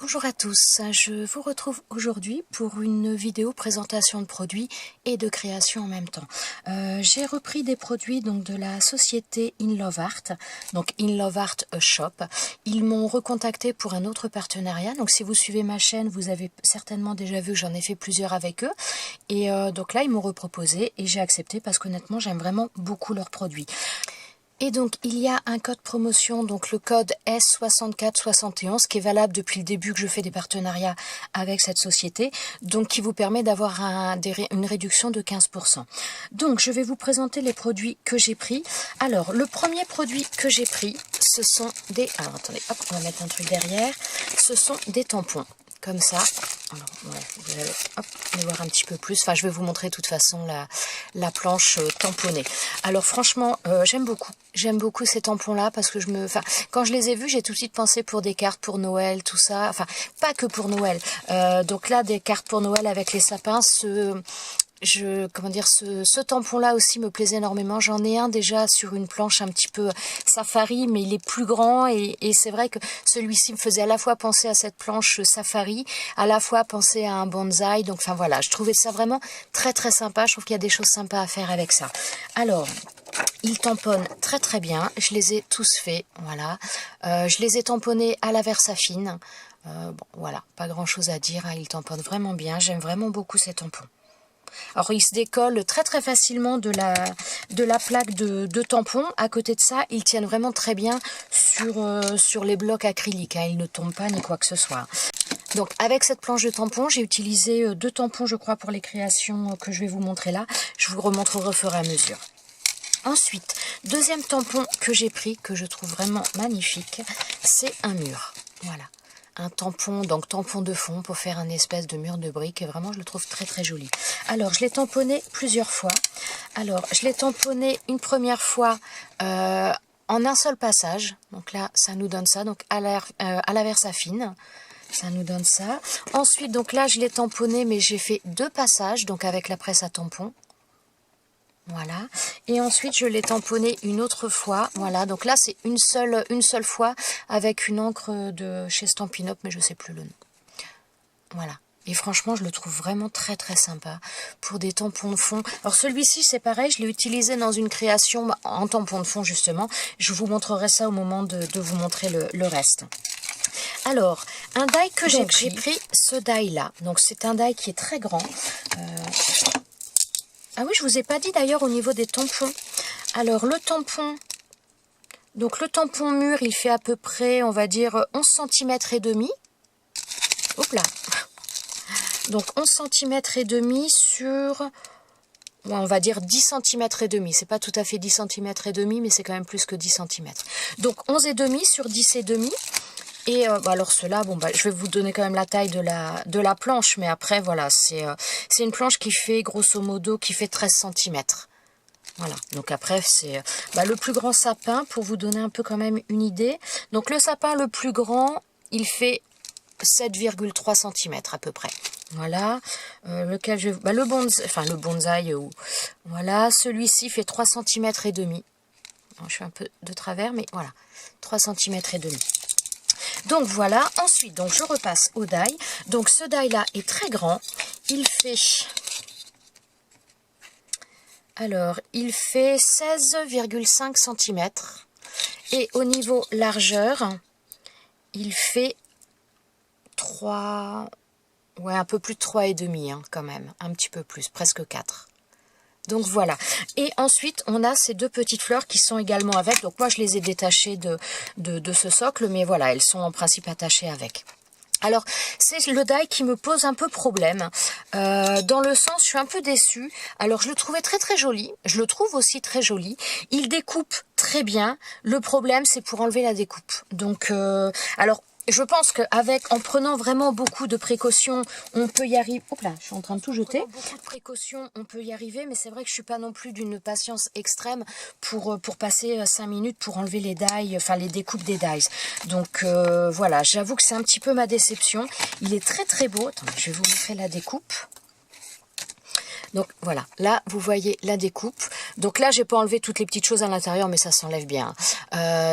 Bonjour à tous, je vous retrouve aujourd'hui pour une vidéo présentation de produits et de création en même temps. J'ai repris des produits donc de la société In Love Art, donc In Love Art Shop. Ils m'ont recontacté pour un autre partenariat, donc si vous suivez ma chaîne, vous avez certainement déjà vu que j'en ai fait plusieurs avec eux. Et donc là, ils m'ont reproposé et j'ai accepté parce qu'honnêtement, j'aime vraiment beaucoup leurs produits. Et donc, il y a un code promotion, donc le code S6471, qui est valable depuis le début que je fais des partenariats avec cette société, donc qui vous permet d'avoir une réduction de 15%. Donc, je vais vous présenter les produits que j'ai pris. Alors, le premier produit que j'ai pris, ce sont des... Alors, attendez, hop, on va mettre un truc derrière. Ce sont des tampons. Comme ça, alors, ouais, vous allez les voir un petit peu plus. Enfin, je vais vous montrer de toute façon la planche tamponnée. Alors franchement, j'aime beaucoup ces tampons-là parce que quand je les ai vus, j'ai tout de suite pensé pour des cartes pour Noël, tout ça. Enfin, pas que pour Noël. Donc là, des cartes pour Noël avec les sapins, ce tampon-là aussi me plaisait énormément. J'en ai un déjà sur une planche un petit peu safari, mais il est plus grand et c'est vrai que celui-ci me faisait à la fois penser à cette planche safari, à la fois penser à un bonsaï. Donc, enfin voilà, je trouvais ça vraiment très très sympa. Je trouve qu'il y a des choses sympas à faire avec ça. Alors, ils tamponnent très très bien. Je les ai tous faits, voilà. Je les ai tamponnés à la Versafine. Bon, voilà, pas grand chose à dire. Hein. Ils tamponnent vraiment bien. J'aime vraiment beaucoup ces tampons. Alors, ils se décollent très très facilement de la plaque de tampons. À côté de ça, ils tiennent vraiment très bien sur les blocs acryliques. Hein. Ils ne tombent pas ni quoi que ce soit. Donc, avec cette planche de tampons, j'ai utilisé 2 tampons, je crois, pour les créations que je vais vous montrer là. Je vous remontrerai au fur et à mesure. Ensuite, deuxième tampon que j'ai pris, que je trouve vraiment magnifique, c'est un mur. Voilà. Un tampon, donc tampon de fond pour faire un espèce de mur de briques. Et vraiment, je le trouve très très joli. Alors, je l'ai tamponné plusieurs fois. Alors, je l'ai tamponné une première fois en un seul passage. Donc là, ça nous donne ça. Donc à la Versafine. Ça nous donne ça. Ensuite, donc là, je l'ai tamponné, mais j'ai fait 2 passages, donc avec la presse à tampon. Voilà. Et ensuite, je l'ai tamponné une autre fois. Voilà. Donc là, c'est une seule fois avec une encre de chez Stampin' Up, mais je sais plus le nom. Voilà. Et franchement, je le trouve vraiment très très sympa pour des tampons de fond. Alors celui-ci, c'est pareil, je l'ai utilisé dans une création en tampon de fond justement. Je vous montrerai ça au moment de vous montrer le reste. Alors, un die que j'ai pris ce die-là. Donc c'est un die qui est très grand. Ah oui, je vous ai pas dit d'ailleurs au niveau des tampons. Alors le tampon, donc le tampon mûr, il fait à peu près, on va dire 11 cm et demi. Hop là. Donc 11 cm et demi sur, on va dire 10 cm et demi. C'est pas tout à fait 10 cm et demi, mais c'est quand même plus que 10 cm. Donc 11 et demi sur 10 et demi. Et alors ceux-là, bon, je vais vous donner quand même la taille de la planche, mais après, voilà, c'est une planche qui fait, grosso modo, qui fait 13 cm. Voilà, donc après, c'est le plus grand sapin, pour vous donner un peu quand même une idée. Donc le sapin le plus grand, il fait 7,3 cm à peu près. Voilà, lequel je... le bonsaï, voilà, celui-ci fait 3 cm et demi. Je suis un peu de travers, mais voilà, 3 cm et demi. Donc voilà, ensuite, donc je repasse au die. Donc ce die-là est très grand. Il fait 16,5 cm. Et au niveau largeur, il fait 3... Ouais, un peu plus de 3,5 hein, quand même. Un petit peu plus, presque 4. Donc voilà. Et ensuite, on a ces 2 petites fleurs qui sont également avec. Donc moi, je les ai détachées de ce socle, mais voilà, elles sont en principe attachées avec. Alors, c'est le die qui me pose un peu problème. Dans le sens, je suis un peu déçue. Alors, je le trouvais très très joli. Je le trouve aussi très joli. Il découpe très bien. Le problème, c'est pour enlever la découpe. Donc, alors... Je pense en prenant vraiment beaucoup de précautions, on peut y arriver. Hop là, je suis en train de tout jeter. Beaucoup de précautions, on peut y arriver, mais c'est vrai que je suis pas non plus d'une patience extrême pour passer 5 minutes pour enlever les dies, enfin les découpes des dies. Donc voilà, j'avoue que c'est un petit peu ma déception. Il est très très beau. Attendez, je vais vous montrer la découpe. Donc voilà, là vous voyez la découpe. Donc là j'ai pas enlevé toutes les petites choses à l'intérieur, mais ça s'enlève bien.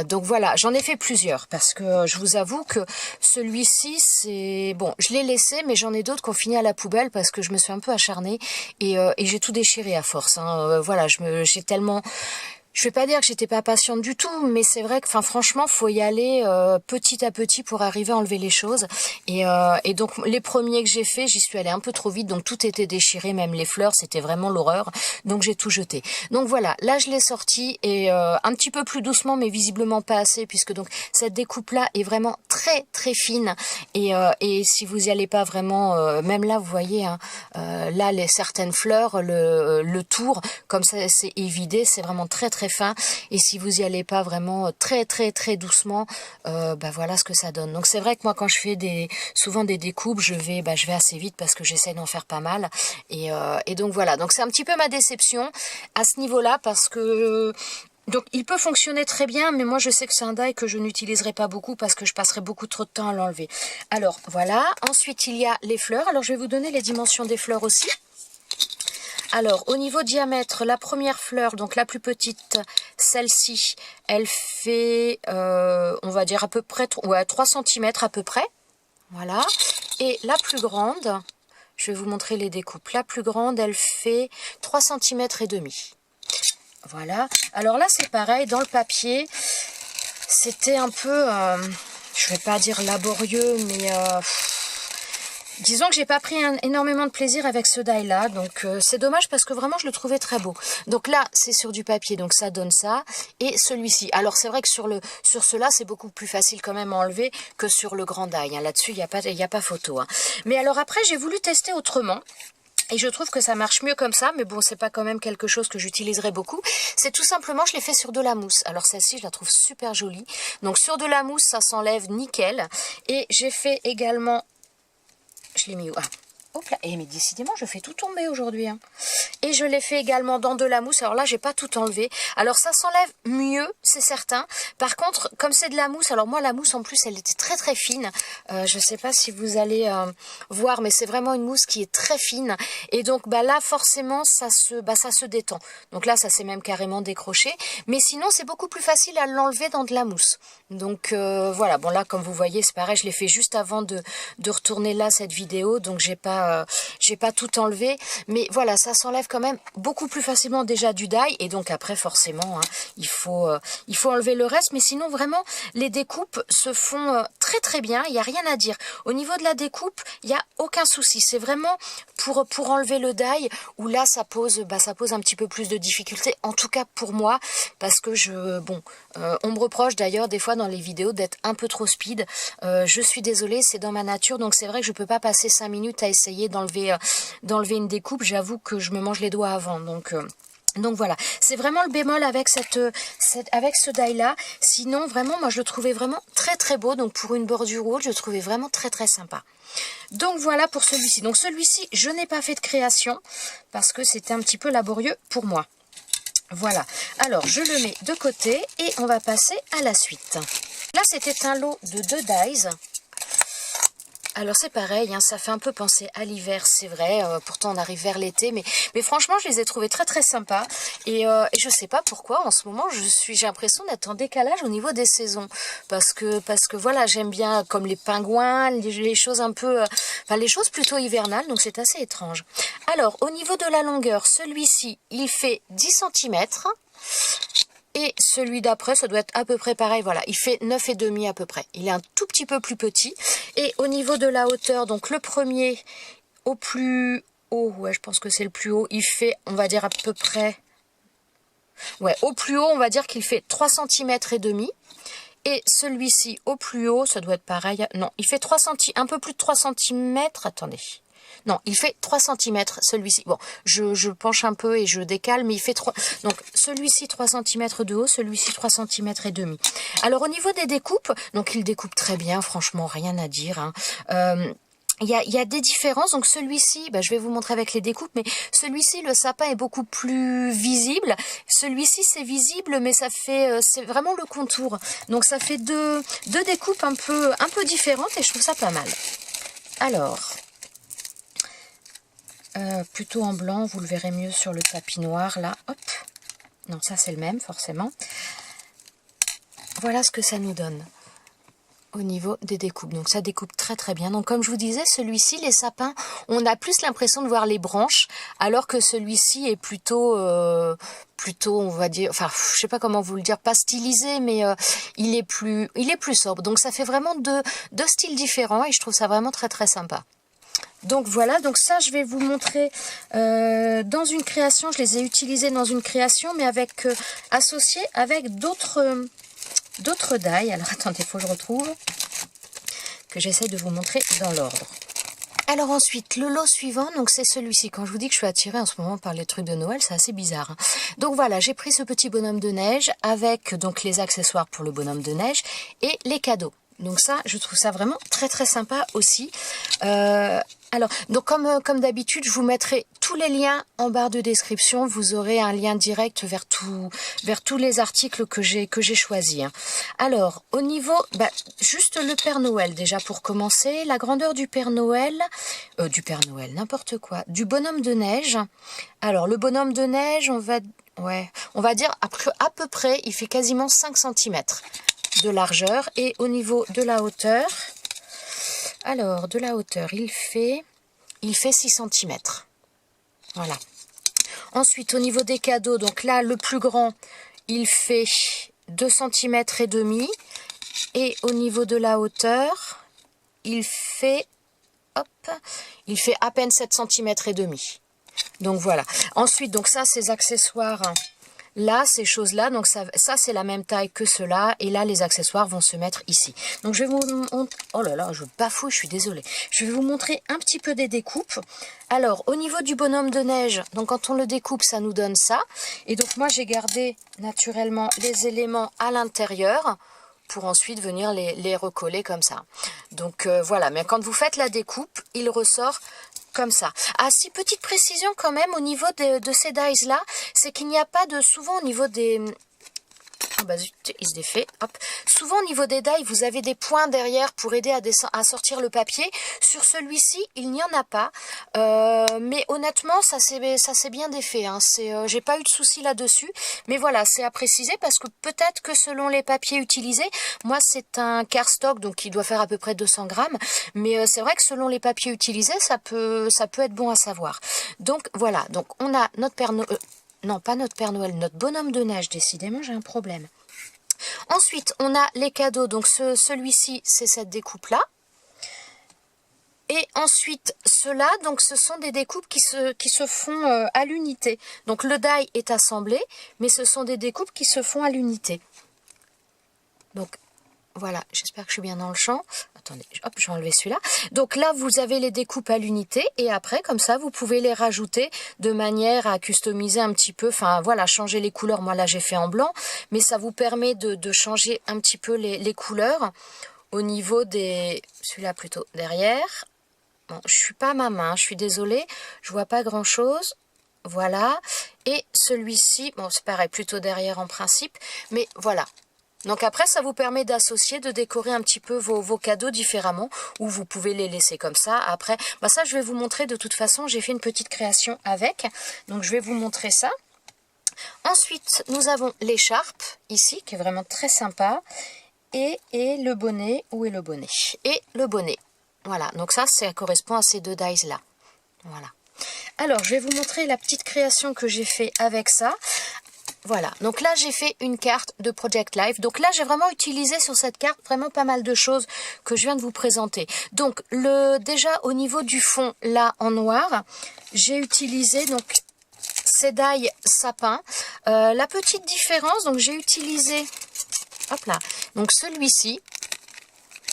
Donc voilà, j'en ai fait plusieurs parce que je vous avoue que celui-ci c'est bon, je l'ai laissé, mais j'en ai d'autres qui ont fini à la poubelle parce que je me suis un peu acharnée et j'ai tout déchiré à force. Hein. Voilà, j'ai tellement. Je vais pas dire que j'étais pas patiente du tout, mais c'est vrai que, enfin, franchement, faut y aller petit à petit pour arriver à enlever les choses. Et donc, les premiers que j'ai fait, j'y suis allée un peu trop vite, donc tout était déchiré, même les fleurs, c'était vraiment l'horreur. Donc, j'ai tout jeté. Donc voilà, là, je l'ai sorti et un petit peu plus doucement, mais visiblement pas assez, puisque donc cette découpe-là est vraiment très très fine. Et si vous y allez pas vraiment, même là, vous voyez, hein, là, certaines fleurs, le tour, comme ça, c'est évidé, c'est vraiment très très fin, et si vous y allez pas vraiment très très très doucement, bah voilà ce que ça donne. Donc c'est vrai que moi quand je fais souvent des découpes, je vais assez vite parce que j'essaie d'en faire pas mal, et donc voilà, donc c'est un petit peu ma déception à ce niveau-là parce que donc il peut fonctionner très bien, mais moi je sais que c'est un die que je n'utiliserai pas beaucoup parce que je passerai beaucoup trop de temps à l'enlever. Alors voilà, ensuite il y a les fleurs. Alors je vais vous donner les dimensions des fleurs aussi. Alors, au niveau diamètre, la première fleur, donc la plus petite, celle-ci, elle fait, on va dire à peu près 3 cm à peu près. Voilà. Et la plus grande, je vais vous montrer les découpes. La plus grande, elle fait 3 cm et demi. Voilà. Alors là, c'est pareil, dans le papier, c'était un peu, je vais pas dire laborieux, mais... disons que j'ai pas pris énormément de plaisir avec ce die là, donc c'est dommage parce que vraiment je le trouvais très beau. Donc là c'est sur du papier, donc ça donne ça, et celui-ci. Alors c'est vrai que sur cela c'est beaucoup plus facile quand même à enlever que sur le grand die. Hein. Là-dessus il y a pas photo. Hein. Mais alors après j'ai voulu tester autrement. Et je trouve que ça marche mieux comme ça, mais bon, c'est pas quand même quelque chose que j'utiliserai beaucoup. C'est tout simplement, je l'ai fait sur de la mousse. Alors celle-ci, je la trouve super jolie. Donc sur de la mousse, ça s'enlève nickel. Et j'ai fait également... Je l'ai mis où? Ah, hop là. Et mais décidément, je fais tout tomber aujourd'hui. Hein. Et je l'ai fait également dans de la mousse. Alors là, j'ai pas tout enlevé. Alors ça s'enlève mieux, c'est certain. Par contre, comme c'est de la mousse, alors moi la mousse en plus, elle était très très fine. Je sais pas si vous allez voir, mais c'est vraiment une mousse qui est très fine. Et donc bah là, forcément, ça se détend. Donc là, ça s'est même carrément décroché. Mais sinon, c'est beaucoup plus facile à l'enlever dans de la mousse. Donc voilà. Bon là, comme vous voyez, c'est pareil. Je l'ai fait juste avant de retourner là cette vidéo. Donc j'ai pas tout enlevé. Mais voilà, ça s'enlève quand même beaucoup plus facilement déjà du die, et donc après forcément hein, il faut enlever le reste, mais sinon vraiment les découpes se font très très bien, il n'y a rien à dire. Au niveau de la découpe, il n'y a aucun souci, c'est vraiment pour enlever le die où là ça pose un petit peu plus de difficulté, en tout cas pour moi, parce que on me reproche d'ailleurs des fois dans les vidéos d'être un peu trop speed. Je suis désolée, c'est dans ma nature, donc c'est vrai que je peux pas passer 5 minutes à essayer d'enlever une découpe. J'avoue que je me mange les doigts avant, donc voilà, c'est vraiment le bémol avec avec ce die là. Sinon vraiment moi je le trouvais vraiment très très beau, donc pour une bordure haute je le trouvais vraiment très très sympa. Donc voilà pour celui-ci. Donc celui-ci je n'ai pas fait de création parce que c'était un petit peu laborieux pour moi. Voilà, alors je le mets de côté et on va passer à la suite. Là c'était un lot de 2 dies. Alors c'est pareil, hein, ça fait un peu penser à l'hiver, c'est vrai, pourtant on arrive vers l'été, mais franchement je les ai trouvés très très sympas, et je sais pas pourquoi en ce moment j'ai l'impression d'être en décalage au niveau des saisons, parce que voilà, j'aime bien comme les pingouins, les choses un peu, les choses plutôt hivernales, donc c'est assez étrange. Alors au niveau de la longueur, celui-ci il fait 10 cm. Et celui d'après, ça doit être à peu près pareil, voilà, il fait 9,5 à peu près. Il est un tout petit peu plus petit. Et au niveau de la hauteur, donc le premier au plus haut, ouais, je pense que c'est le plus haut, il fait, on va dire à peu près, ouais, au plus haut, on va dire qu'il fait 3 cm et demi. Et celui-ci au plus haut, ça doit être pareil, non, il fait un peu plus de 3 cm, attendez. Non, il fait 3 cm celui-ci. Bon, je penche un peu et je décale, mais il fait 3. Donc, celui-ci 3 cm de haut, celui-ci 3 cm et demi. Alors, au niveau des découpes, donc il découpe très bien, franchement, rien à dire. Hein. Il y a des différences, donc celui-ci, je vais vous montrer avec les découpes, mais celui-ci, le sapin est beaucoup plus visible. Celui-ci, c'est visible, mais ça fait, c'est vraiment le contour. Donc, ça fait deux découpes un peu différentes et je trouve ça pas mal. Alors... plutôt en blanc, vous le verrez mieux sur le tapis noir, là, hop. Non, ça c'est le même, forcément. Voilà ce que ça nous donne au niveau des découpes. Donc ça découpe très très bien. Donc comme je vous disais, celui-ci, les sapins, on a plus l'impression de voir les branches, alors que celui-ci est plutôt, on va dire, enfin je sais pas comment vous le dire, pas stylisé, mais il est plus sobre. Donc ça fait vraiment deux styles différents et je trouve ça vraiment très très sympa. Donc voilà, donc ça je vais vous montrer dans une création, je les ai utilisés dans une création, mais avec associés avec d'autres die. Alors attendez, il faut que je retrouve, que j'essaie de vous montrer dans l'ordre. Alors ensuite, le lot suivant, donc c'est celui-ci. Quand je vous dis que je suis attirée en ce moment par les trucs de Noël, c'est assez bizarre, hein. Donc voilà, j'ai pris ce petit bonhomme de neige avec donc les accessoires pour le bonhomme de neige et les cadeaux. Donc ça, je trouve ça vraiment très très sympa aussi. Alors, donc comme d'habitude, je vous mettrai tous les liens en barre de description. Vous aurez un lien direct vers tous les articles que j'ai choisis, hein. Alors, au niveau, juste le Père Noël déjà pour commencer. La grandeur du Père Noël, n'importe quoi. Du bonhomme de neige. Alors, le bonhomme de neige, on va dire à peu près, il fait quasiment 5 cm. De largeur, et au niveau de la hauteur, alors de la hauteur il fait 6 cm. Voilà. Ensuite au niveau des cadeaux, donc là le plus grand il fait 2 cm et demi, et au niveau de la hauteur il fait à peine 7 cm et demi. Donc voilà. Ensuite donc ça, ces accessoires là, ces choses-là, donc ça c'est la même taille que cela, et là les accessoires vont se mettre ici. Donc je vais vous montrer, oh là là, je bafouille, je suis désolée. Je vais vous montrer un petit peu des découpes. Alors au niveau du bonhomme de neige, donc quand on le découpe, ça nous donne ça. Et donc moi j'ai gardé naturellement les éléments à l'intérieur pour ensuite venir les recoller comme ça. Donc voilà, mais quand vous faites la découpe, il ressort comme ça. Ah si, petite précision quand même au niveau de ces dies là, c'est qu'il n'y a pas de, souvent au niveau des... Ah bah zut, il se défait. Hop. Souvent au niveau des dies, vous avez des points derrière pour aider à sortir le papier. Sur celui-ci, il n'y en a pas. Mais honnêtement, ça s'est bien défait, hein. J'ai pas eu de soucis là-dessus. Mais voilà, c'est à préciser parce que peut-être que selon les papiers utilisés, moi c'est un cardstock, donc il doit faire à peu près 200 grammes. Mais c'est vrai que selon les papiers utilisés, ça peut être bon à savoir. Donc voilà, donc on a notre Père Noël... non, pas notre Père Noël, notre bonhomme de neige, décidément j'ai un problème. Ensuite, on a les cadeaux, donc celui-ci, c'est cette découpe-là. Et ensuite, ceux-là, donc ce sont des découpes qui se font à l'unité. Donc le die est assemblé, mais ce sont des découpes qui se font à l'unité. Donc voilà, j'espère que je suis bien dans le champ. Attendez, hop, je vais enlever celui-là. Donc là, vous avez les découpes à l'unité, et après, comme ça, vous pouvez les rajouter de manière à customiser un petit peu, enfin voilà, changer les couleurs. Moi là, j'ai fait en blanc, mais ça vous permet de changer un petit peu les couleurs au niveau des... Celui-là plutôt derrière. Bon, je suis pas à ma main, je suis désolée, je vois pas grand-chose. Voilà, et celui-ci, bon c'est pareil, plutôt derrière en principe, mais voilà. Donc après, ça vous permet d'associer, de décorer un petit peu vos cadeaux différemment, ou vous pouvez les laisser comme ça. Après, ça je vais vous montrer de toute façon, j'ai fait une petite création avec, donc je vais vous montrer ça. Ensuite, nous avons l'écharpe, ici, qui est vraiment très sympa, et le bonnet, où est le bonnet? Et le bonnet, voilà, donc ça correspond à ces deux dies là, voilà. Alors, je vais vous montrer la petite création que j'ai fait avec ça. Voilà, donc là j'ai fait une carte de Project Life. Donc là j'ai vraiment utilisé sur cette carte vraiment pas mal de choses que je viens de vous présenter. Donc déjà au niveau du fond, là en noir, j'ai utilisé donc ces die sapin. La petite différence, donc j'ai utilisé, hop là, donc celui-ci.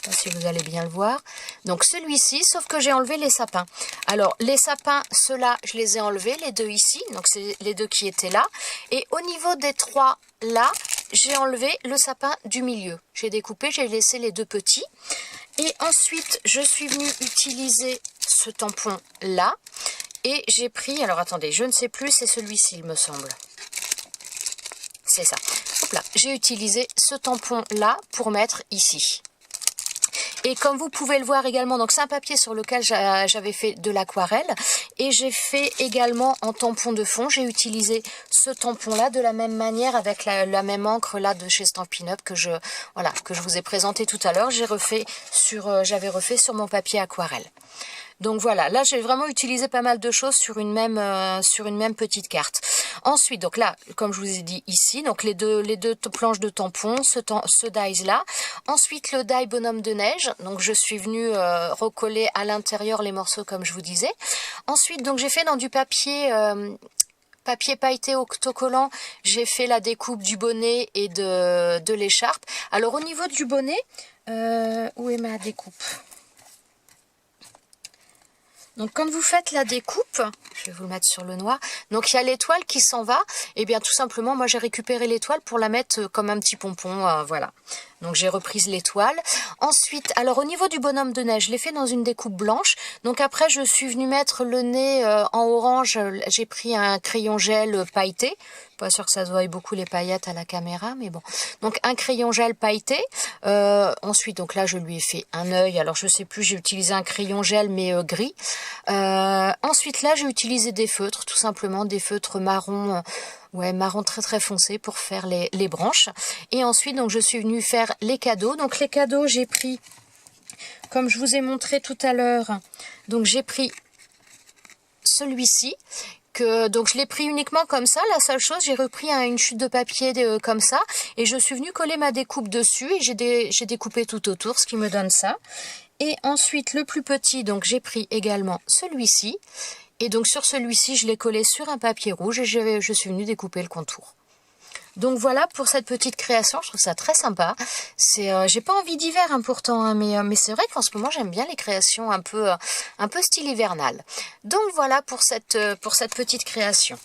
Je ne sais pas si vous allez bien le voir. Donc celui-ci, sauf que j'ai enlevé les sapins. Alors les sapins, ceux-là, je les ai enlevés, les deux ici. Donc c'est les deux qui étaient là. Et au niveau des trois là, j'ai enlevé le sapin du milieu. J'ai découpé, j'ai laissé les deux petits. Et ensuite, je suis venue utiliser ce tampon là. Et j'ai pris, alors attendez, je ne sais plus, c'est celui-ci il me semble. C'est ça. Hop là, j'ai utilisé ce tampon là pour mettre ici. Et comme vous pouvez le voir également, donc c'est un papier sur lequel j'avais fait de l'aquarelle. Et j'ai fait également en tampon de fond, j'ai utilisé ce tampon là de la même manière avec la même encre là de chez Stampin' Up que je vous ai présenté tout à l'heure. J'avais refait sur mon papier aquarelle. Donc voilà, là j'ai vraiment utilisé pas mal de choses sur une même petite carte. Ensuite, donc là, comme je vous ai dit ici, donc les deux planches de tampons, ce dies là. Ensuite le die bonhomme de neige, donc je suis venue recoller à l'intérieur les morceaux comme je vous disais. Ensuite, donc j'ai fait dans du papier pailleté autocollant, j'ai fait la découpe du bonnet et de l'écharpe. Alors au niveau du bonnet, où est ma découpe ? Donc quand vous faites la découpe, je vais vous le mettre sur le noir, donc il y a l'étoile qui s'en va, et bien tout simplement moi j'ai récupéré l'étoile pour la mettre comme un petit pompon, voilà. Donc j'ai reprise l'étoile. Ensuite, alors au niveau du bonhomme de neige, je l'ai fait dans une découpe blanche. Donc après je suis venue mettre le nez en orange, j'ai pris un crayon gel pailleté. Pas sûr que ça se voie beaucoup les paillettes à la caméra, mais bon. Donc un crayon gel pailleté. Ensuite, donc là je lui ai fait un œil. Alors je sais plus, j'ai utilisé un crayon gel mais gris. Ensuite là j'ai utilisé des feutres, tout simplement des feutres marron. Ouais, marron très très foncé pour faire les branches. Et ensuite, donc je suis venue faire les cadeaux. Donc les cadeaux, j'ai pris, comme je vous ai montré tout à l'heure, donc j'ai pris celui-ci. Donc je l'ai pris uniquement comme ça. La seule chose, j'ai repris une chute de papier comme ça. Et je suis venue coller ma découpe dessus. Et j'ai découpé tout autour, ce qui me donne ça. Et ensuite, le plus petit, donc j'ai pris également celui-ci. Et donc sur celui-ci, je l'ai collé sur un papier rouge et je suis venue découper le contour. Donc voilà pour cette petite création, je trouve ça très sympa. J'ai pas envie d'hiver pourtant, hein, mais c'est vrai qu'en ce moment j'aime bien les créations un peu style hivernal. Donc voilà pour cette petite création.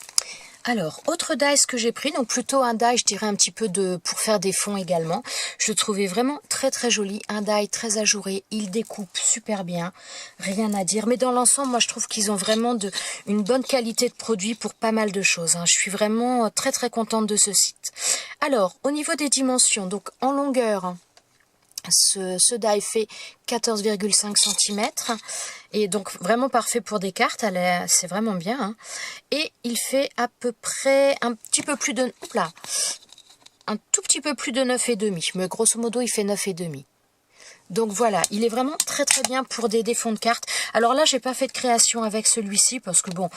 Alors, autre dies que j'ai pris, donc plutôt un die, je dirais un petit peu pour faire des fonds également. Je le trouvais vraiment très très joli, un die très ajouré, il découpe super bien, rien à dire. Mais dans l'ensemble, moi je trouve qu'ils ont vraiment une bonne qualité de produit pour pas mal de choses, hein. Je suis vraiment très très contente de ce site. Alors, au niveau des dimensions, donc en longueur, ce die fait 14,5 cm et donc vraiment parfait pour des cartes, c'est vraiment bien, hein. Et il fait à peu près un petit peu plus de, un tout petit peu plus de 9,5, mais grosso modo il fait 9,5. Donc voilà, il est vraiment très très bien pour des fonds de cartes. Alors là, j'ai pas fait de création avec celui-ci parce que bon,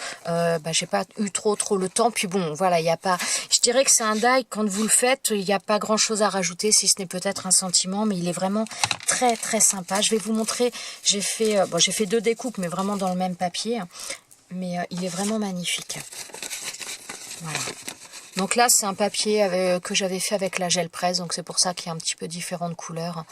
j'ai pas eu trop le temps. Puis bon, voilà, il y a pas. Je dirais que c'est un die quand vous le faites, il n'y a pas grand chose à rajouter, si ce n'est peut-être un sentiment, mais il est vraiment très très sympa. Je vais vous montrer. J'ai fait deux découpes, mais vraiment dans le même papier. Mais il est vraiment magnifique. Voilà. Donc là, c'est un papier que j'avais fait avec la gel presse, donc c'est pour ça qu'il y a un petit peu différentes couleurs.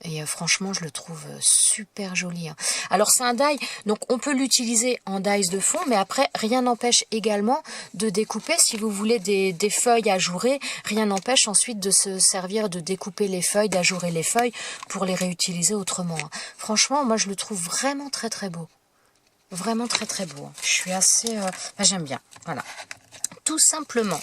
Et franchement, je le trouve super joli, hein. Alors c'est un die, donc on peut l'utiliser en dies de fond, mais après rien n'empêche également de découper. Si vous voulez des feuilles ajourées, rien n'empêche ensuite de se servir de découper les feuilles, d'ajourer les feuilles pour les réutiliser autrement, hein. Franchement, moi je le trouve vraiment très très beau. Vraiment très très beau, hein. Je suis assez... j'aime bien, voilà. Tout simplement.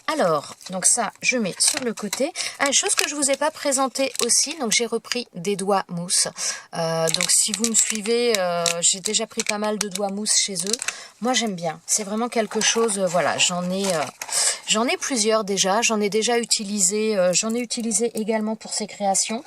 Alors, donc ça, je mets sur le côté. Une chose que je vous ai pas présentée aussi, donc j'ai repris des doigts mousse. Donc si vous me suivez, j'ai déjà pris pas mal de doigts mousse chez eux. Moi, j'aime bien. C'est vraiment quelque chose, voilà, j'en ai plusieurs déjà. J'en ai déjà utilisé, j'en ai utilisé également pour ces créations.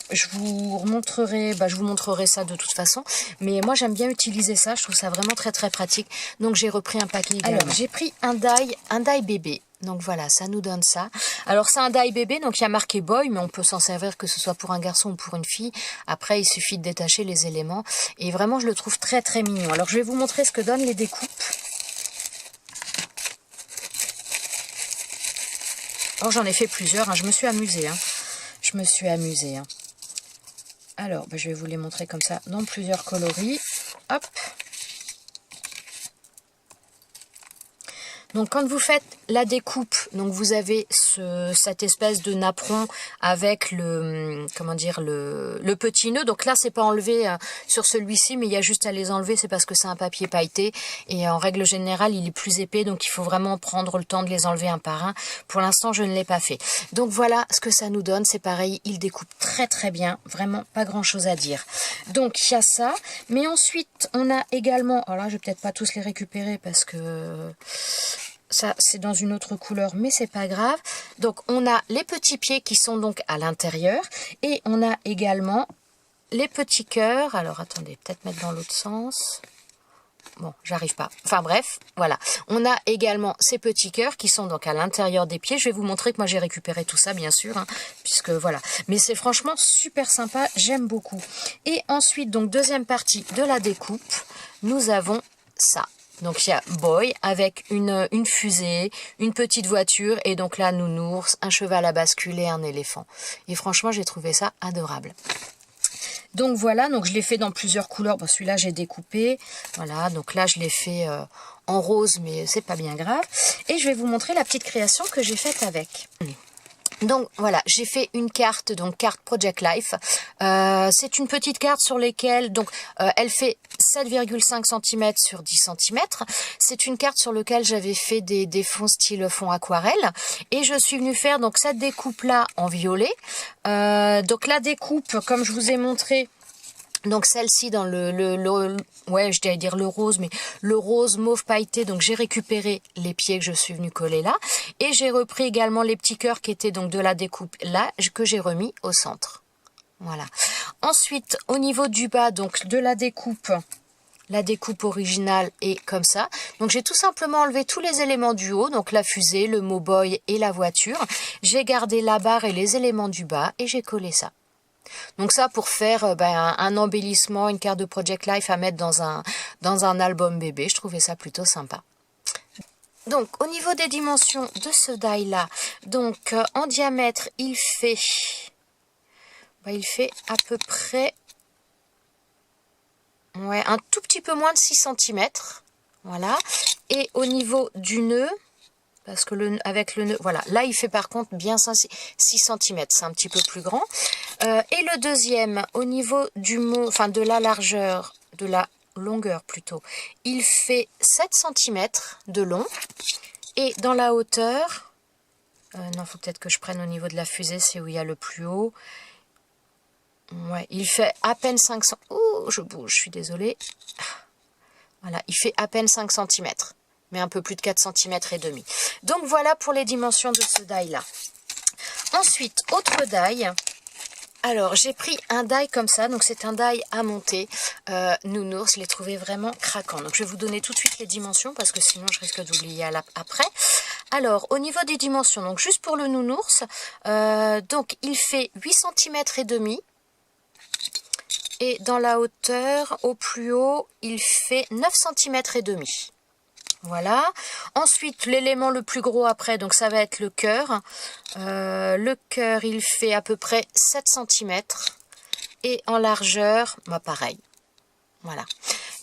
Je vous montrerai ça de toute façon, mais moi j'aime bien utiliser ça, je trouve ça vraiment très très pratique. Donc j'ai repris un paquet également. Alors j'ai pris un die bébé, donc voilà, ça nous donne ça. Alors c'est un die bébé, donc il y a marqué boy, mais on peut s'en servir que ce soit pour un garçon ou pour une fille. Après il suffit de détacher les éléments, et vraiment je le trouve très très mignon. Alors je vais vous montrer ce que donnent les découpes. Alors j'en ai fait plusieurs, hein. Je me suis amusée, hein. Alors, je vais vous les montrer comme ça dans plusieurs coloris. Hop. Donc quand vous faites la découpe, donc vous avez cette espèce de napperon avec le petit nœud. Donc là c'est pas enlevé sur celui-ci, mais il y a juste à les enlever, c'est parce que c'est un papier pailleté et en règle générale il est plus épais, donc il faut vraiment prendre le temps de les enlever un par un. Pour l'instant je ne l'ai pas fait. Donc voilà ce que ça nous donne, c'est pareil, il découpe très très bien, vraiment pas grand chose à dire. Donc il y a ça, mais ensuite on a également, alors là je vais peut-être pas tous les récupérer parce que ça c'est dans une autre couleur, mais c'est pas grave. Donc on a les petits pieds qui sont donc à l'intérieur, et on a également les petits cœurs. Alors attendez, peut-être mettre dans l'autre sens. Bon, j'arrive pas. Enfin bref, voilà. On a également ces petits cœurs qui sont donc à l'intérieur des pieds. Je vais vous montrer que moi j'ai récupéré tout ça, bien sûr, hein, puisque voilà. Mais c'est franchement super sympa, j'aime beaucoup. Et ensuite, donc deuxième partie de la découpe, nous avons ça. Donc il y a Boy avec une fusée, une petite voiture, et donc là, nounours, un cheval à basculer, un éléphant. Et franchement, j'ai trouvé ça adorable. Donc voilà, donc je l'ai fait dans plusieurs couleurs. Bon, celui-là, j'ai découpé. Voilà, donc là, je l'ai fait en rose, mais c'est pas bien grave. Et je vais vous montrer la petite création que j'ai faite avec. Donc voilà, j'ai fait une carte, donc carte Project Life. C'est une petite carte sur laquelle, donc elle fait 7,5 cm sur 10 cm. C'est une carte sur laquelle j'avais fait des fonds style fond aquarelle. Et je suis venue faire donc cette découpe là en violet. Donc la découpe, comme je vous ai montré, donc celle-ci dans ouais, je dirais dire le rose, mais le rose mauve pailleté. Donc j'ai récupéré les pieds que je suis venue coller là, et j'ai repris également les petits cœurs qui étaient donc de la découpe là, que j'ai remis au centre. Voilà. Ensuite, au niveau du bas, donc de la découpe originale est comme ça. Donc j'ai tout simplement enlevé tous les éléments du haut, donc la fusée, le mot boy et la voiture. J'ai gardé la barre et les éléments du bas et j'ai collé ça. Donc ça pour faire un embellissement, une carte de Project Life à mettre dans un album bébé. Je trouvais ça plutôt sympa. Donc au niveau des dimensions de ce die là, donc en diamètre il fait à peu près un tout petit peu moins de 6 cm. Voilà. Et au niveau du nœud, parce que avec le nœud, voilà, là il fait par contre bien 6 cm, c'est un petit peu plus grand. Et le deuxième, au niveau du mot, enfin de la largeur, de la longueur plutôt, il fait 7 cm de long. Et dans la hauteur, non, faut peut-être que je prenne au niveau de la fusée, c'est où il y a le plus haut. Ouais, il fait à peine 5 cm. Oh, je bouge, je suis désolée. Voilà, il fait à peine 5 cm. Mais un peu plus de 4 cm et demi. Donc voilà pour les dimensions de ce die là. Ensuite, autre die. Alors j'ai pris un die comme ça, donc c'est un die à monter. Nounours, je l'ai trouvé vraiment craquant. Donc je vais vous donner tout de suite les dimensions parce que sinon je risque d'oublier après. Alors au niveau des dimensions, donc juste pour le nounours, donc il fait 8 cm et demi. Et dans la hauteur, au plus haut, il fait 9 cm et demi. Voilà. Ensuite, l'élément le plus gros après, donc ça va être le cœur. Le cœur, il fait à peu près 7 cm. Et en largeur, pareil. Voilà.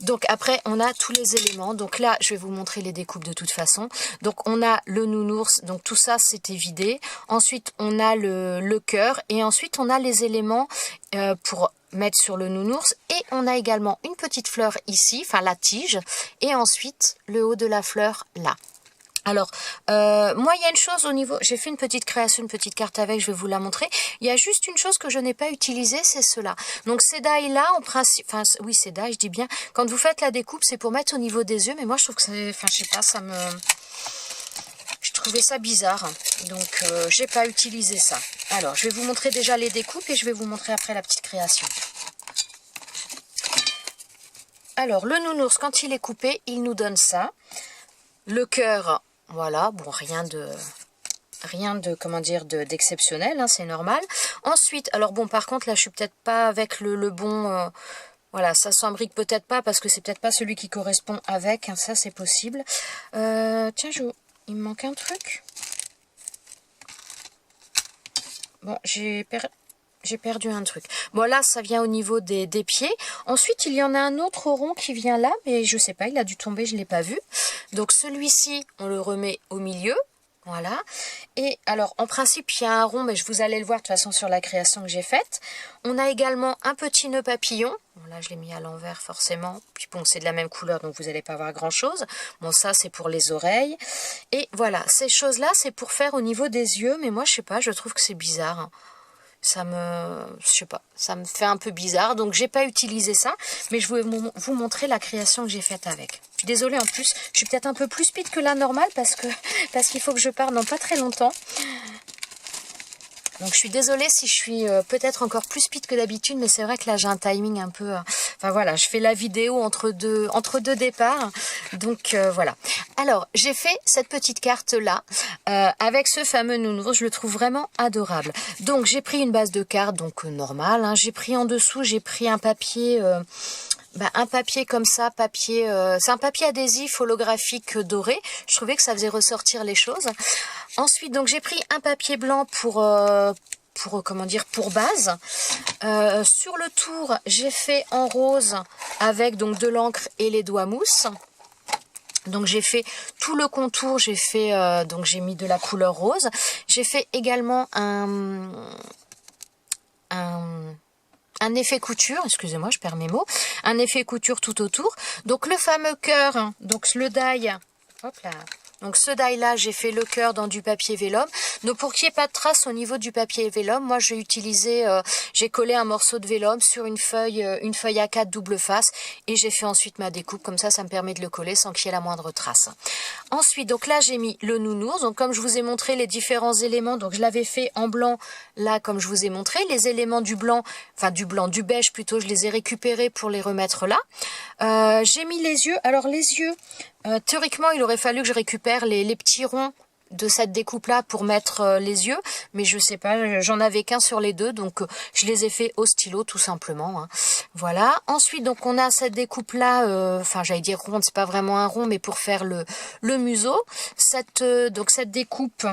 Donc après, on a tous les éléments. Donc là, je vais vous montrer les découpes de toute façon. Donc on a le nounours. Donc tout ça, c'était vidé. Ensuite, on a le cœur. Et ensuite, on a les éléments pour mettre sur le nounours. Et on a également une petite fleur ici, enfin la tige. Et ensuite, le haut de la fleur là. Alors, moi, il y a une chose au niveau... J'ai fait une petite création, une petite carte avec, je vais vous la montrer. Il y a juste une chose que je n'ai pas utilisée, c'est cela. Donc, ces die-là, en principe... Enfin, oui, ces die, je dis bien. Quand vous faites la découpe, c'est pour mettre au niveau des yeux. Mais moi, je trouve que c'est... Enfin, je sais pas, ça me... Je trouvais ça bizarre. Donc, j'ai pas utilisé ça. Alors, je vais vous montrer déjà les découpes et je vais vous montrer après la petite création. Alors, le nounours, quand il est coupé, il nous donne ça. Le cœur... Voilà, bon, rien de comment dire, d'exceptionnel, hein, c'est normal. Ensuite, alors bon, par contre, là, je suis peut-être pas avec le bon... voilà, ça s'embrique peut-être pas, parce que c'est peut-être pas celui qui correspond avec, hein, ça, c'est possible. Tiens, il me manque un truc. Bon, j'ai perdu un truc. Bon, là, ça vient au niveau des pieds. Ensuite, il y en a un autre rond qui vient là, mais je sais pas, il a dû tomber, je l'ai pas vu. Donc, celui-ci, on le remet au milieu. Voilà. Et alors, en principe, il y a un rond, mais vous allez le voir de toute façon sur la création que j'ai faite. On a également un petit nœud papillon. Bon, là, je l'ai mis à l'envers, forcément. Puis bon, c'est de la même couleur, donc vous n'allez pas voir grand-chose. Bon, ça, c'est pour les oreilles. Et voilà, ces choses-là, c'est pour faire au niveau des yeux. Mais moi, je sais pas, je trouve que c'est bizarre. je sais pas, ça me fait un peu bizarre. Donc j'ai pas utilisé ça, mais je vais vous montrer la création que j'ai faite avec. Je suis désolée, en plus, je suis peut-être un peu plus speed que la normale parce qu'il faut que je parte dans pas très longtemps. Donc je suis désolée si je suis peut-être encore plus speed que d'habitude, mais c'est vrai que là j'ai un timing un peu... Enfin voilà, je fais la vidéo entre deux départs, donc voilà. Alors j'ai fait cette petite carte là, avec ce fameux nounours, je le trouve vraiment adorable. Donc j'ai pris une base de carte, donc normale, hein. J'ai pris en dessous, j'ai pris un papier... un papier comme ça, c'est un papier adhésif holographique doré. Je trouvais que ça faisait ressortir les choses. Ensuite, donc j'ai pris un papier blanc pour base. Sur le tour, j'ai fait en rose avec donc de l'encre et les doigts mousse. Donc j'ai fait tout le contour, j'ai mis de la couleur rose. J'ai fait également un effet couture, excusez-moi, je perds mes mots, un effet couture tout autour. Donc le fameux cœur, donc le die, hop là. Donc ce die là, j'ai fait le cœur dans du papier vélum. Donc pour qu'il n'y ait pas de traces au niveau du papier vélum, moi j'ai utilisé, j'ai collé un morceau de vélum sur une feuille A4 double face et j'ai fait ensuite ma découpe. Comme ça me permet de le coller sans qu'il y ait la moindre trace. Ensuite, donc là j'ai mis le nounours. Donc comme je vous ai montré les différents éléments, donc je l'avais fait en blanc. Là, comme je vous ai montré, les éléments du beige plutôt, je les ai récupérés pour les remettre là. J'ai mis les yeux. Alors les yeux, théoriquement, il aurait fallu que je récupère les petits ronds de cette découpe là pour mettre les yeux, mais je sais pas, j'en avais qu'un sur les deux, donc je les ai fait au stylo tout simplement, hein. Voilà. Ensuite, donc on a cette découpe là, j'allais dire ronde, c'est pas vraiment un rond, mais pour faire le museau, cette découpe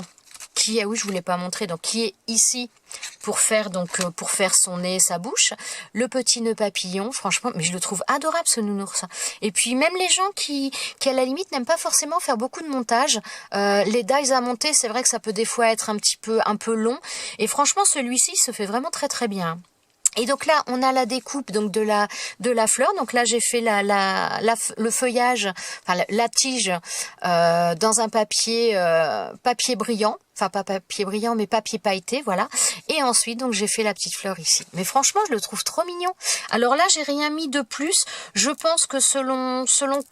qui, oui, je vous l'ai pas montré, donc qui est ici pour faire son nez et sa bouche, le petit nœud papillon, franchement, mais je le trouve adorable ce nounours. Et puis même les gens qui à la limite n'aiment pas forcément faire beaucoup de montage, les dies à monter, c'est vrai que ça peut des fois être un peu long, et franchement celui-ci se fait vraiment très très bien. Et donc là, on a la découpe donc de la fleur. Donc là, j'ai fait le feuillage, enfin la tige dans un papier brillant. Enfin, pas papier brillant, mais papier pailleté, voilà. Et ensuite, donc, j'ai fait la petite fleur ici. Mais franchement, je le trouve trop mignon. Alors là, j'ai rien mis de plus. Je pense que selon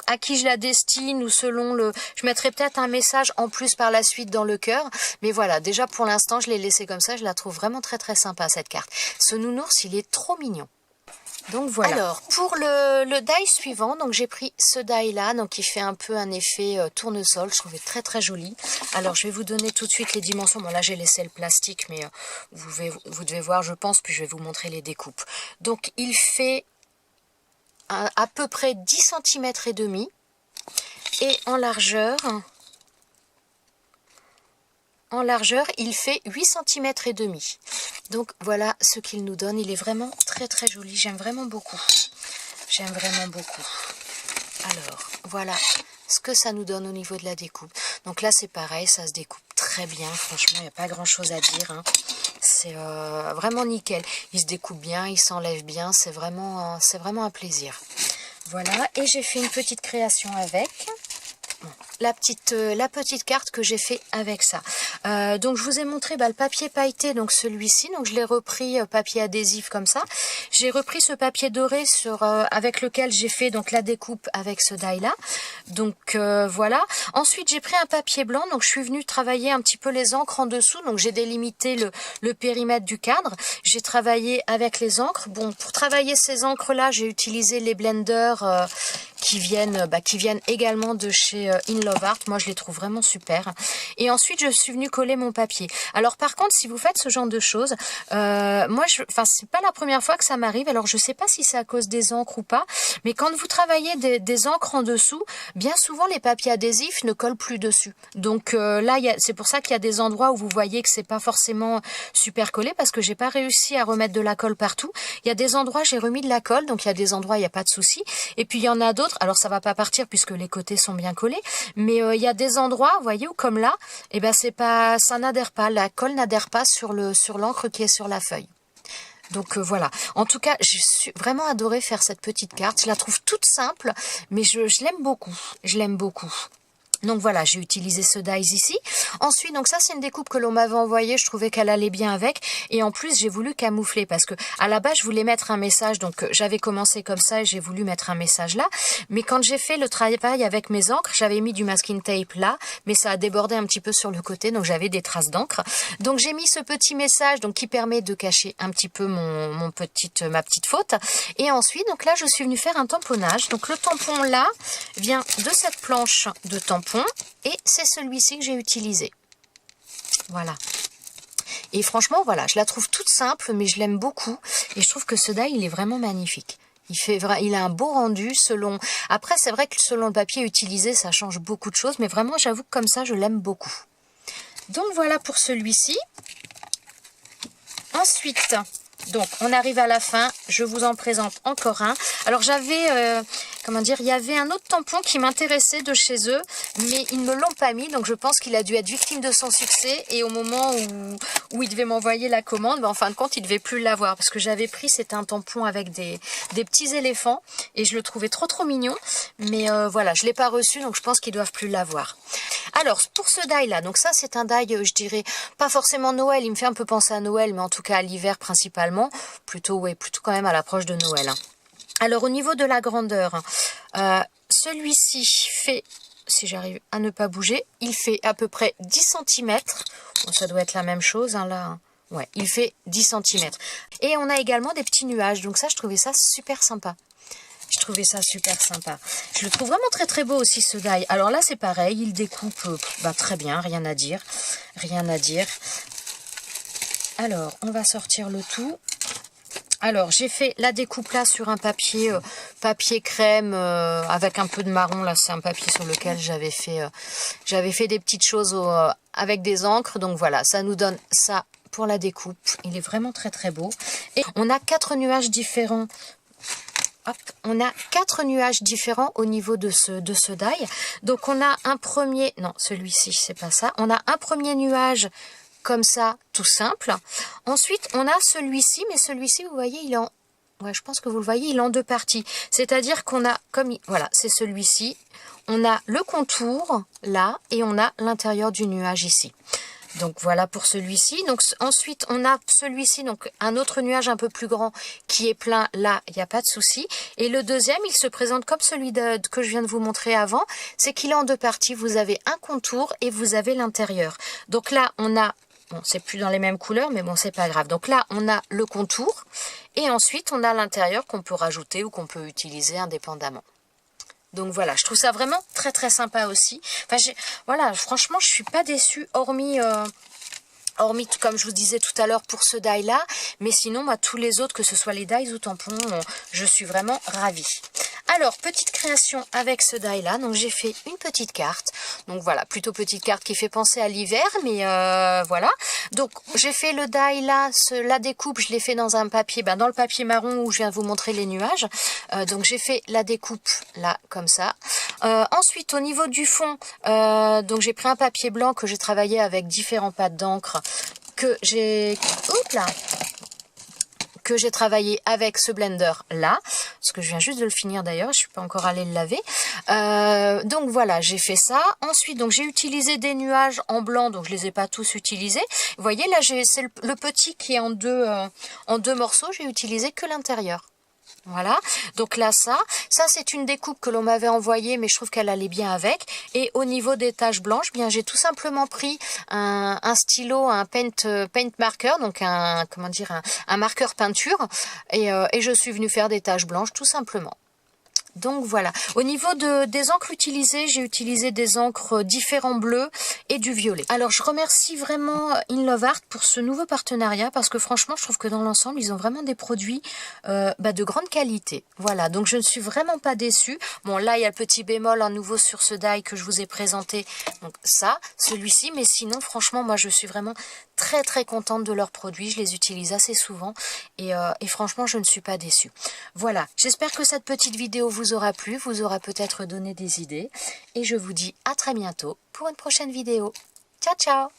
à qui je la destine ou je mettrai peut-être un message en plus par la suite dans le cœur. Mais voilà, déjà, pour l'instant, je l'ai laissé comme ça. Je la trouve vraiment très, très sympa, cette carte. Ce nounours, il est trop mignon. Donc voilà. Alors pour le die suivant, donc j'ai pris ce die là, donc il fait un peu un effet tournesol, je trouvais très très joli. Alors je vais vous donner tout de suite les dimensions. Bon là j'ai laissé le plastique, mais vous devez voir je pense, puis je vais vous montrer les découpes. Donc il fait à peu près 10 cm et demi et en largeur, il fait 8 cm et demi. Donc voilà ce qu'il nous donne. Il est vraiment très très joli. J'aime vraiment beaucoup. J'aime vraiment beaucoup. Alors voilà ce que ça nous donne au niveau de la découpe. Donc là c'est pareil, ça se découpe très bien. Franchement, il n'y a pas grand chose à dire, hein. C'est vraiment nickel. Il se découpe bien, il s'enlève bien. C'est vraiment un plaisir. Voilà. Et j'ai fait une petite création avec. La petite carte que j'ai fait avec ça. Donc je vous ai montré le papier pailleté, donc celui-ci, donc je l'ai repris papier adhésif comme ça. J'ai repris ce papier doré avec lequel j'ai fait donc la découpe avec ce die là. Donc voilà. Ensuite j'ai pris un papier blanc, donc je suis venue travailler un petit peu les encres en dessous, donc j'ai délimité le périmètre du cadre. J'ai travaillé avec les encres. Bon, pour travailler ces encres là, j'ai utilisé les blenders qui viennent également de chez In Love Art. Moi je les trouve vraiment super. Et ensuite je suis venue coller mon papier. Alors par contre, si vous faites ce genre de choses, c'est pas la première fois que ça m'arrive. Alors je sais pas si c'est à cause des encres ou pas, mais quand vous travaillez des encres en dessous, bien souvent les papiers adhésifs ne collent plus dessus. Donc là c'est pour ça qu'il y a des endroits où vous voyez que c'est pas forcément super collé, parce que j'ai pas réussi à remettre de la colle partout. Il y a des endroits j'ai remis de la colle, donc il y a des endroits il n'y a pas de souci. Et puis il y en a d'autres, alors ça va pas partir puisque les côtés sont bien collés, mais il y a des endroits, vous voyez, où comme là, ça n'adhère pas, la colle n'adhère pas sur l'encre qui est sur la feuille. Donc voilà. En tout cas, j'ai vraiment adoré faire cette petite carte. Je la trouve toute simple, mais je l'aime beaucoup. Je l'aime beaucoup. Donc voilà, j'ai utilisé ce dies ici. Ensuite, donc ça c'est une découpe que l'on m'avait envoyée, je trouvais qu'elle allait bien avec. Et en plus, j'ai voulu camoufler parce que à la base, je voulais mettre un message. Donc j'avais commencé comme ça et j'ai voulu mettre un message là. Mais quand j'ai fait le travail avec mes encres, j'avais mis du masking tape là, mais ça a débordé un petit peu sur le côté, donc j'avais des traces d'encre. Donc j'ai mis ce petit message donc qui permet de cacher un petit peu ma petite faute. Et ensuite, donc là, je suis venue faire un tamponnage. Donc le tampon là vient de cette planche de tampon. Et c'est celui-ci que j'ai utilisé. Voilà. Et franchement, voilà, je la trouve toute simple, mais je l'aime beaucoup. Et je trouve que ce die, il est vraiment magnifique. Il a un beau rendu selon... Après, c'est vrai que selon le papier utilisé, ça change beaucoup de choses. Mais vraiment, j'avoue que comme ça, je l'aime beaucoup. Donc voilà pour celui-ci. Ensuite... Donc, on arrive à la fin. Je vous en présente encore un. Alors, j'avais, comment dire, il y avait un autre tampon qui m'intéressait de chez eux, mais ils ne me l'ont pas mis. Donc, je pense qu'il a dû être victime de son succès. Et au moment où il devait m'envoyer la commande, en fin de compte, il ne devait plus l'avoir. Parce que j'avais pris, c'était un tampon avec des petits éléphants. Et je le trouvais trop mignon. Mais voilà, je ne l'ai pas reçu, donc je pense qu'ils ne doivent plus l'avoir. Alors, pour ce die-là, donc ça, c'est un die, je dirais, pas forcément Noël. Il me fait un peu penser à Noël, mais en tout cas à l'hiver principalement. Plutôt quand même à l'approche de Noël. Alors, au niveau de la grandeur, celui-ci fait, si j'arrive à ne pas bouger, il fait à peu près 10 cm. Bon, ça doit être la même chose, hein, là. Ouais, il fait 10 cm. Et on a également des petits nuages. Donc ça, je trouvais ça super sympa. Je trouvais ça super sympa. Je le trouve vraiment très beau aussi, ce die. Alors là, c'est pareil, il découpe très bien, rien à dire. Rien à dire. Alors, on va sortir le tout. Alors, j'ai fait la découpe là sur un papier crème avec un peu de marron. Là, c'est un papier sur lequel j'avais fait des petites choses avec des encres. Donc voilà, ça nous donne ça pour la découpe. Il est vraiment très beau. Et on a 4 nuages différents. Hop, on a 4 nuages différents au niveau de ce die. Donc, on a un premier... Non, celui-ci, c'est pas ça. On a un premier nuage... comme ça, tout simple. Ensuite, on a celui-ci, mais celui-ci, vous voyez, il est en... Ouais, je pense que vous le voyez, il est en 2 parties. C'est-à-dire qu'on a, voilà, c'est celui-ci. On a le contour, là, et on a l'intérieur du nuage ici. Donc, voilà pour celui-ci. Donc, ensuite, on a celui-ci, donc un autre nuage un peu plus grand qui est plein. Là, il n'y a pas de souci. Et le deuxième, il se présente comme celui que je viens de vous montrer avant. C'est qu'il est en 2 parties. Vous avez un contour et vous avez l'intérieur. Donc là, on a... Bon, c'est plus dans les mêmes couleurs, mais bon, c'est pas grave. Donc là, on a le contour. Et ensuite, on a l'intérieur qu'on peut rajouter ou qu'on peut utiliser indépendamment. Donc voilà, je trouve ça vraiment très sympa aussi. Enfin, voilà, franchement, je suis pas déçue, hormis, comme je vous disais tout à l'heure, pour ce die-là. Mais sinon, moi, tous les autres, que ce soit les dies ou tampons, je suis vraiment ravie. Alors, petite création avec ce die-là. Donc, j'ai fait une petite carte. Donc, voilà, plutôt petite carte qui fait penser à l'hiver, mais voilà. Donc, j'ai fait le die-là, la découpe, je l'ai fait dans un papier, dans le papier marron où je viens de vous montrer les nuages. Donc, j'ai fait la découpe, là, comme ça. Ensuite, au niveau du fond, donc j'ai pris un papier blanc que j'ai travaillé avec différents pattes d'encre que j'ai travaillé avec ce blender là, parce que je viens juste de le finir d'ailleurs, je suis pas encore allée le laver. Donc voilà, j'ai fait ça. Ensuite, donc j'ai utilisé des nuages en blanc, donc je les ai pas tous utilisés. Vous voyez là, c'est le petit qui est en deux morceaux, j'ai utilisé que l'intérieur. Voilà, donc là ça c'est une découpe que l'on m'avait envoyée, mais je trouve qu'elle allait bien avec. Et au niveau des taches blanches, bien j'ai tout simplement pris un stylo, un paint marker, donc un marqueur peinture, et je suis venue faire des taches blanches tout simplement. Donc voilà, au niveau des encres utilisées, j'ai utilisé des encres différents bleus et du violet. Alors je remercie vraiment In Love Art pour ce nouveau partenariat, parce que franchement je trouve que dans l'ensemble ils ont vraiment des produits de grande qualité. Voilà, donc je ne suis vraiment pas déçue. Bon là il y a le petit bémol à nouveau sur ce die que je vous ai présenté, donc ça, celui-ci, mais sinon franchement moi je suis vraiment très contente de leurs produits, je les utilise assez souvent et franchement je ne suis pas déçue. Voilà, j'espère que cette petite vidéo vous aura plu, vous aura peut-être donné des idées, et je vous dis à très bientôt pour une prochaine vidéo. Ciao ciao!